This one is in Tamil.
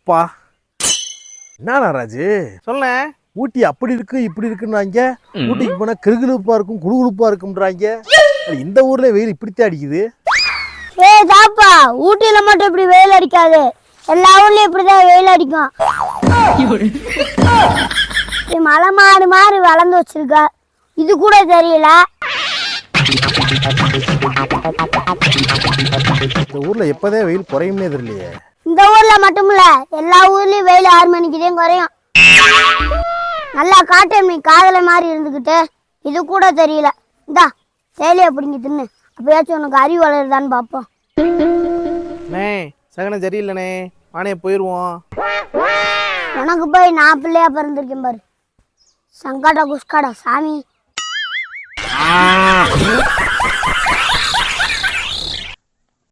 அப்பா என்னடா ராஜு சொல்ல ஊட்டி அப்படி இருக்கு இப்படி இருக்குன்னாங்க. ஊட்டிக்கு போனா கிறுகிறுப்பா இருக்கும் குளுகுளுப்பா இருக்கும்ன்றாங்க. இந்த ஊர்ல வெயில் இப்படித்தான் அடிக்குது. ஏய் தாப்பா, ஊட்டியில மட்டும் இப்படி வெயில் அடிக்காது, எல்லா ஊர்லயும் இப்படிதான் வெயில் அடிக்கும். மலை மாடு மாறி வளர்ந்து வச்சிருக்க, இது கூட தெரியல. இந்த ஊர்ல எப்பதான் வெயில் குறையுமே தெரியலையே. இந்த ஊர்ல மட்டும் இல்ல, எல்லா ஊர்லயும் வெயில் 6 மணிக்குதான் குறையும். நல்லா காட்டன் மீன் காதலை மாதிரி இருந்துகிட்டு இது கூட தெரியல. இந்தா சேலையை பிடிங்கி தின்னு, அப்பயாச்சும் உனக்கு அறிவு வளருதான்னு பார்ப்போம். அண்ணே சகனம் சரியில்லைண்ணே, வானே போயிடுவோம். உனக்கு போய் நான் பிள்ளையா பிறந்திருக்கேன் பாரு. சங்காடா குஸ்காடா சாமி.